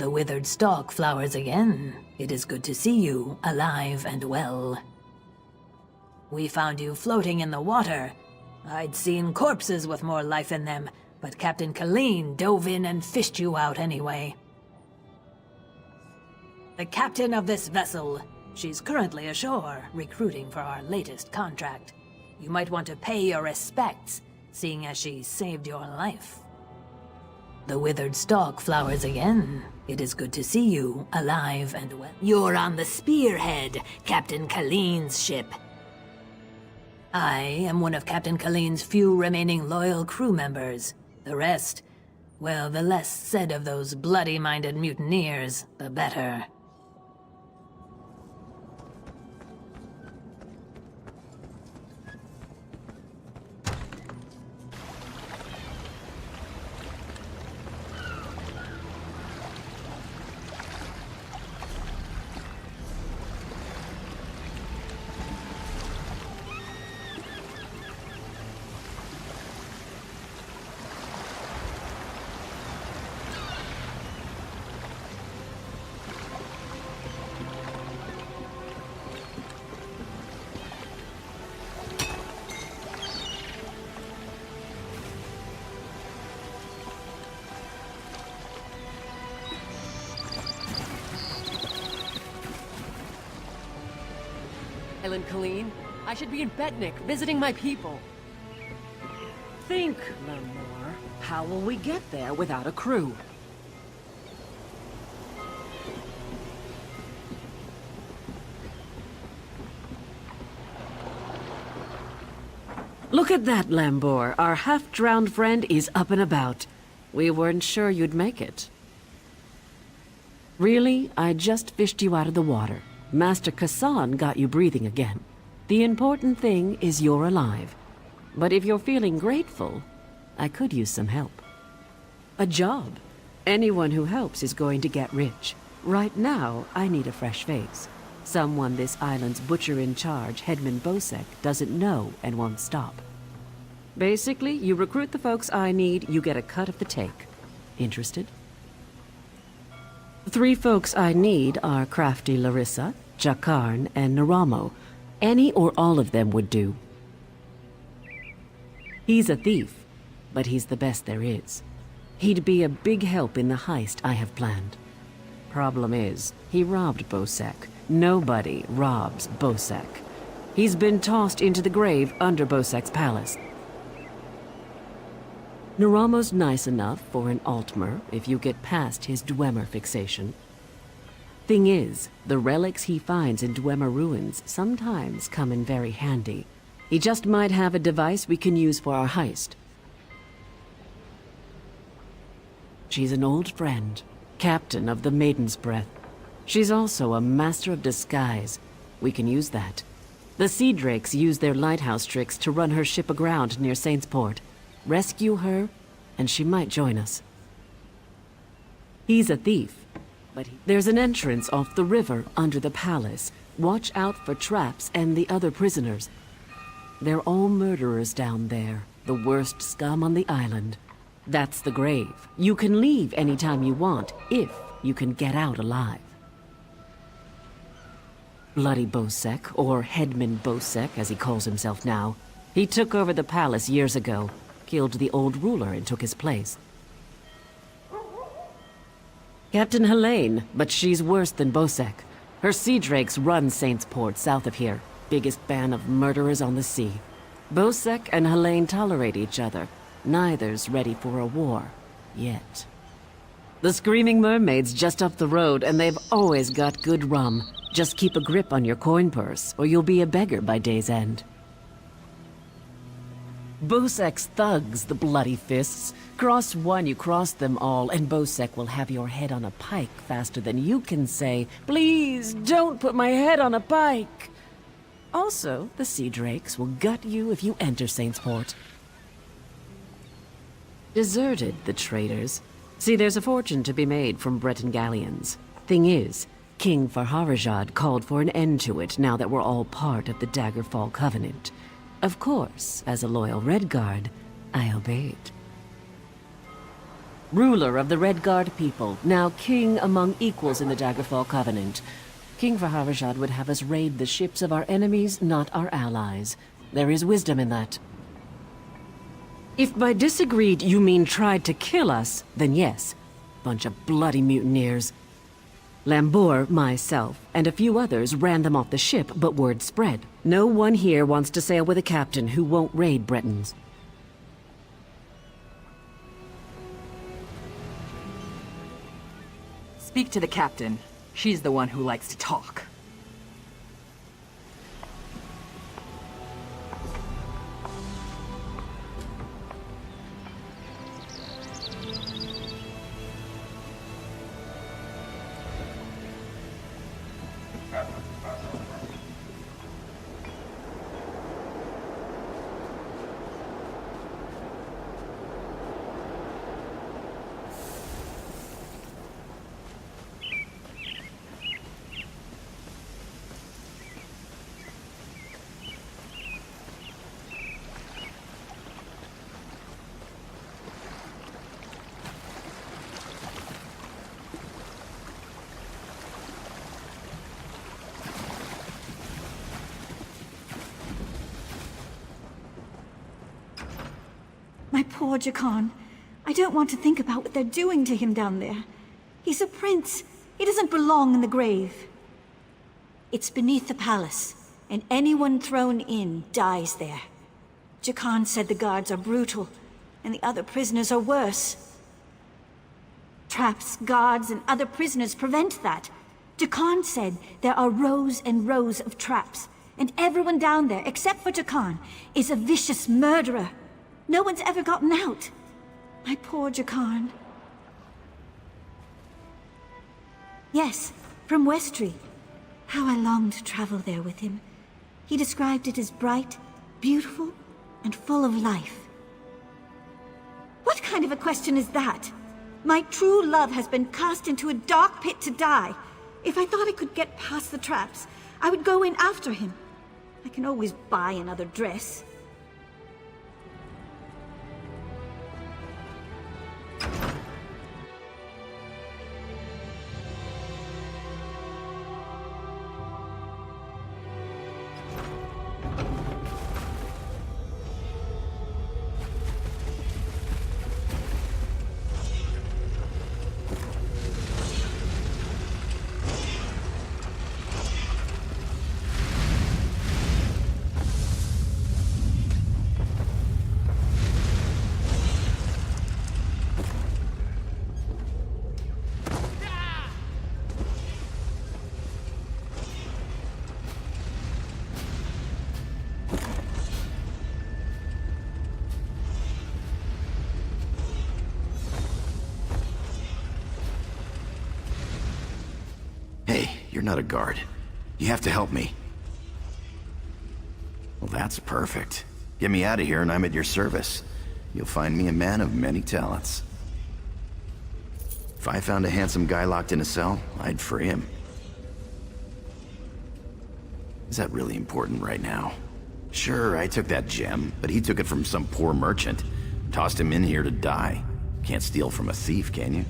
The withered stalk flowers again. It is good to see you, alive and well. We found you floating in the water. I'd seen corpses with more life in them, but Captain Colleen dove in and fished you out anyway. The captain of this vessel. She's currently ashore, recruiting for our latest contract. You might want to pay your respects, seeing as she saved your life. The withered stalk flowers again. It is good to see you, alive and well. You're on the Spearhead, Captain Colleen's ship. I am one of Captain Colleen's few remaining loyal crew members. The rest, well, the less said of those bloody-minded mutineers, the better. Colleen, I should be in Betnik, visiting my people. Think, Lemore. How will we get there without a crew? Look at that, Lambor. Our half-drowned friend is up and about. We weren't sure you'd make it. Really? I just fished you out of the water. Master Kassan got you breathing again. The important thing is you're alive. But if you're feeling grateful, I could use some help. A job. Anyone who helps is going to get rich. Right now, I need a fresh face. Someone this island's butcher-in-charge, Headman Bosek, doesn't know and won't stop. Basically, you recruit the folks I need, you get a cut of the take. Interested? The 3 folks I need are Crafty Larissa, Jakarn, and Naramo. Any or all of them would do. He's a thief, but he's the best there is. He'd be a big help in the heist I have planned. Problem is, he robbed Bosek. Nobody robs Bosek. He's been tossed into the grave under Bosek's palace. Naramo's nice enough for an Altmer if you get past his Dwemer fixation. Thing is, the relics he finds in Dwemer ruins sometimes come in very handy. He just might have a device we can use for our heist. She's an old friend, captain of the Maiden's Breath. She's also a master of disguise. We can use that. The Sea Drakes use their lighthouse tricks to run her ship aground near Saintsport. Rescue her, and she might join us. He's a thief, but there's an entrance off the river under the palace. Watch out for traps and the other prisoners. They're all murderers down there, the worst scum on the island. That's the grave. You can leave anytime you want, if you can get out alive. Bloody Bosek, or Headman Bosek as he calls himself now, he took over the palace years ago. Killed the old ruler and took his place. Captain Helene, but she's worse than Bosek. Her Sea Drakes run Saintsport south of here. Biggest band of murderers on the sea. Bosek and Helene tolerate each other. Neither's ready for a war. Yet. The Screaming Mermaid's just up the road, and they've always got good rum. Just keep a grip on your coin purse, or you'll be a beggar by day's end. Bosek's thugs, the bloody fists. Cross one, you cross them all, and Bosek will have your head on a pike faster than you can say, "Please, don't put my head on a pike!" Also, the Sea Drakes will gut you if you enter Saintsport. Deserted, the traitors. See, there's a fortune to be made from Breton galleons. Thing is, King Farharajad called for an end to it now that we're all part of the Daggerfall Covenant. Of course, as a loyal Redguard, I obeyed. ruler of the Red Guard people, now king among equals in the Daggerfall Covenant. King Faharajad would have us raid the ships of our enemies, not our allies. There is wisdom in that. If by disagreed you mean tried to kill us, then yes. Bunch of bloody mutineers. Lambour, myself, and a few others ran them off the ship, but word spread. No one here wants to sail with a captain who won't raid Bretons. Speak to the captain. She's the one who likes to talk. My poor Jakan. I don't want to think about what they're doing to him down there. He's a prince. He doesn't belong in the grave. It's beneath the palace, and anyone thrown in dies there. Jakan said the guards are brutal, and the other prisoners are worse. Traps, guards, and other prisoners prevent that. Jakan said there are rows and rows of traps, and everyone down there, except for Jakan, is a vicious murderer. No one's ever gotten out. My poor Jakan. Yes, from Westry. How I longed to travel there with him. He described it as bright, beautiful, and full of life. What kind of a question is that? My true love has been cast into a dark pit to die. If I thought I could get past the traps, I would go in after him. I can always buy another dress. You're not a guard. You have to help me. Well, that's perfect. Get me out of here and I'm at your service. You'll find me a man of many talents. If I found a handsome guy locked in a cell, I'd free him. Is that really important right now? Sure, I took that gem, but he took it from some poor merchant. Tossed him in here to die. Can't steal from a thief, can you?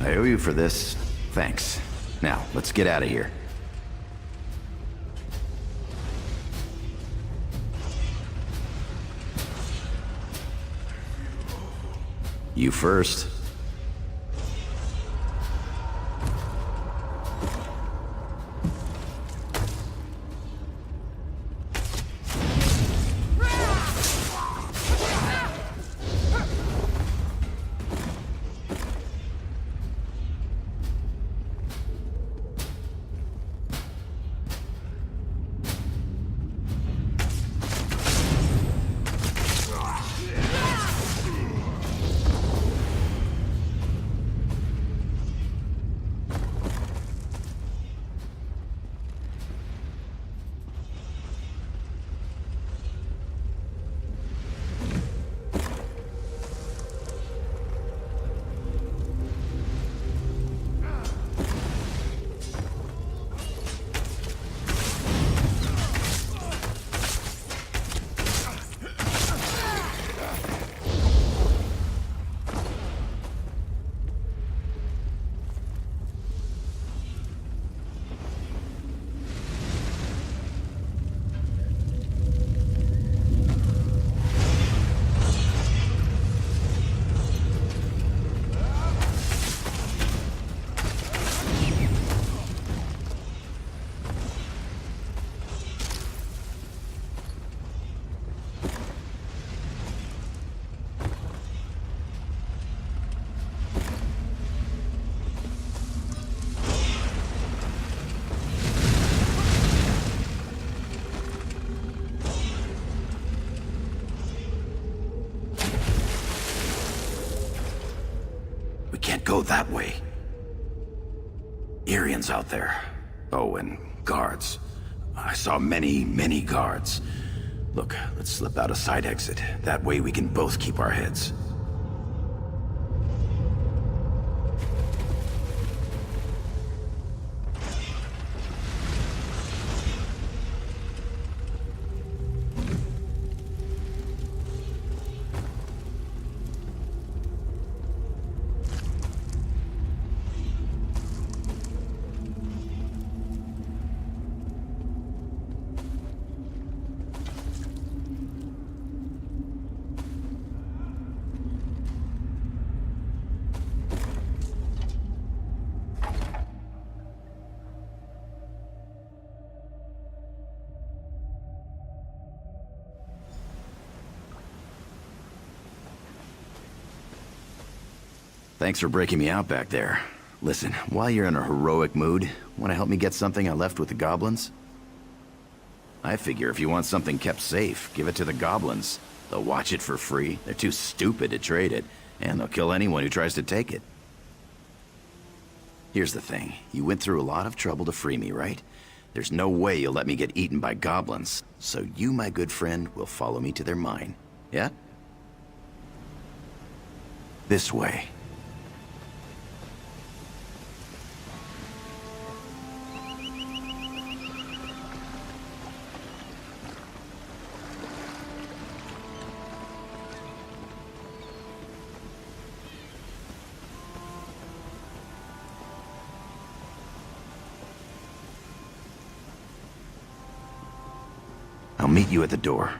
I owe you for this. Thanks. Now, let's get out of here. You first. We can't go that way. Irians out there. Oh, and guards. I saw many guards. Look, let's slip out a side exit. That way we can both keep our heads. Thanks for breaking me out back there. Listen, while you're in a heroic mood, want to help me get something I left with the goblins? I figure if you want something kept safe, give it to the goblins. They'll watch it for free. They're too stupid to trade it, and they'll kill anyone who tries to take it. Here's the thing. You went through a lot of trouble to free me, right? There's no way you'll let me get eaten by goblins, so you, my good friend, will follow me to their mine. Yeah? This way. I'll meet you at the door.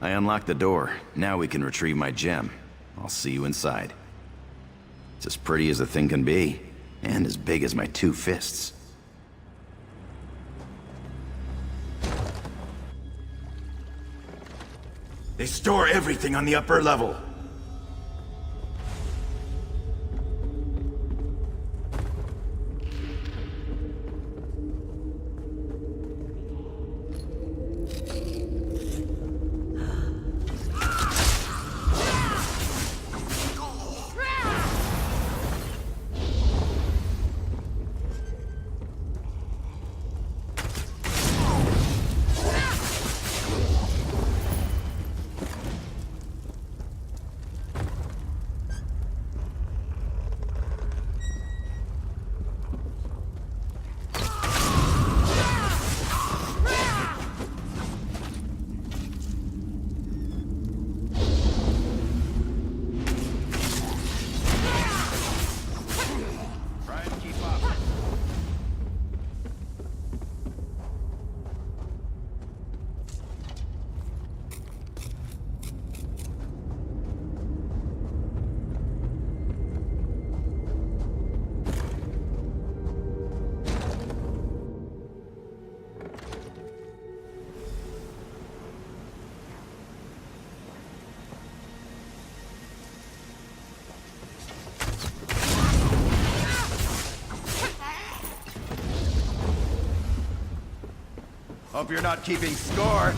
I unlocked the door. Now we can retrieve my gem. I'll see you inside. It's as pretty as a thing can be, and as big as my 2 fists. They store everything on the upper level. Hope you're not keeping score.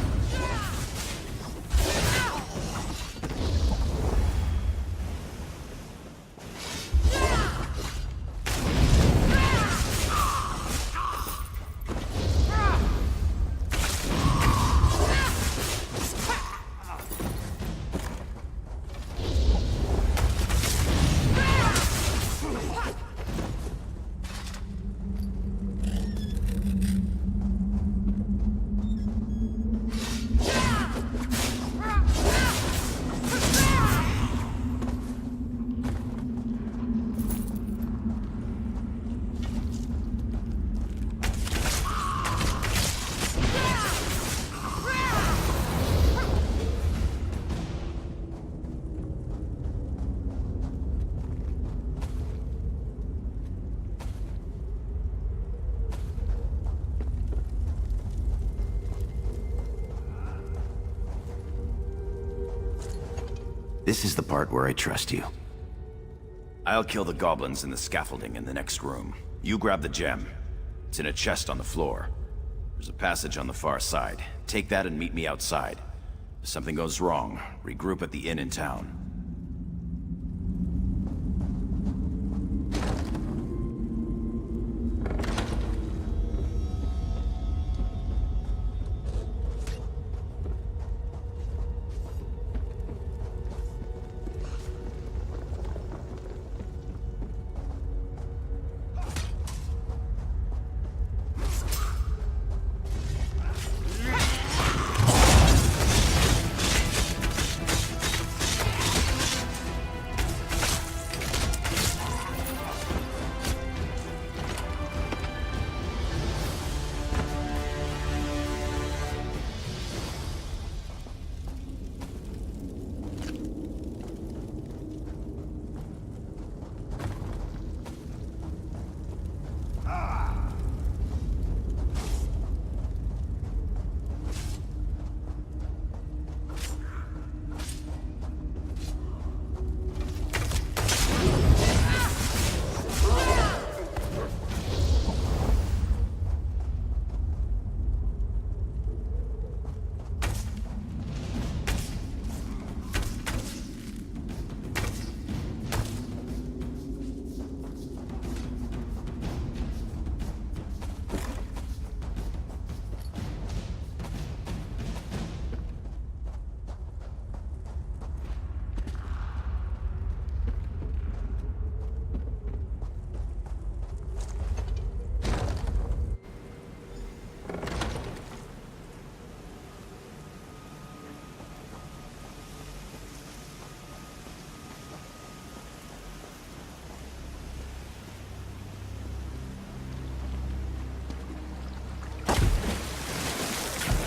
This is the part where I trust you. I'll kill the goblins in the scaffolding in the next room. You grab the gem. It's in a chest on the floor. There's a passage on the far side. Take that and meet me outside. If something goes wrong, regroup at the inn in town.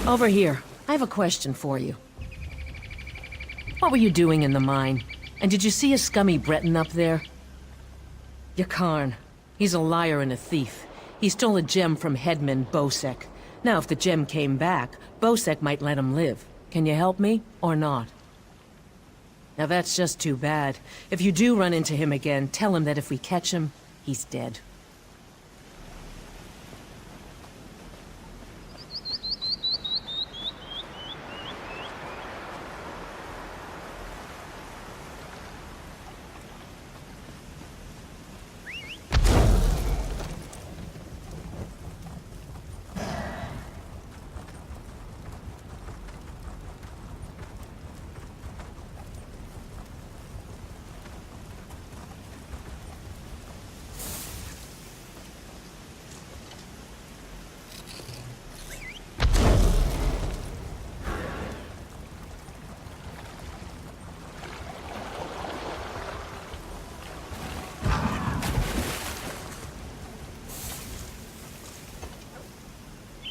Over here. I have a question for you. What were you doing in the mine? And did you see a scummy Breton up there? Yakarn. He's a liar and a thief. He stole a gem from headman Bosek. Now, if the gem came back, Bosek might let him live. Can you help me, or not? Now that's just too bad. If you do run into him again, tell him that if we catch him, he's dead.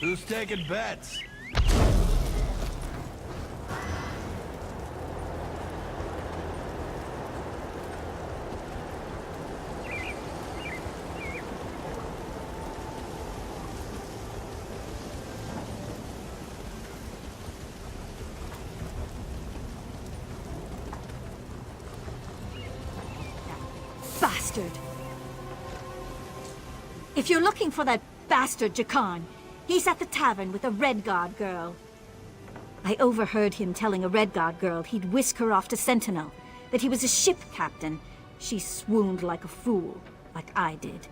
Who's taking bets? Bastard! If you're looking for that bastard Jakarn, he's at the tavern with a Redguard girl. I overheard him telling a Redguard girl he'd whisk her off to Sentinel, that he was a ship captain. She swooned like a fool, like I did.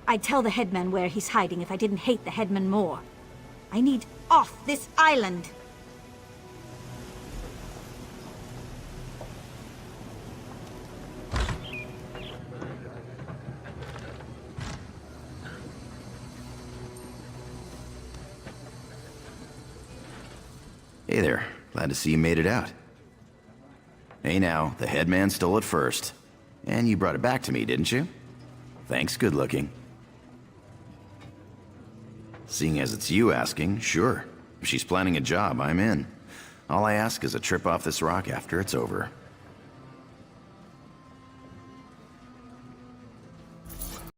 I'd tell the headman where he's hiding if I didn't hate the headman more. I need off this island! Hey there. Glad to see you made it out. Hey now, the headman stole it first. And you brought it back to me, didn't you? Thanks, good looking. Seeing as it's you asking, sure. If she's planning a job, I'm in. All I ask is a trip off this rock after it's over.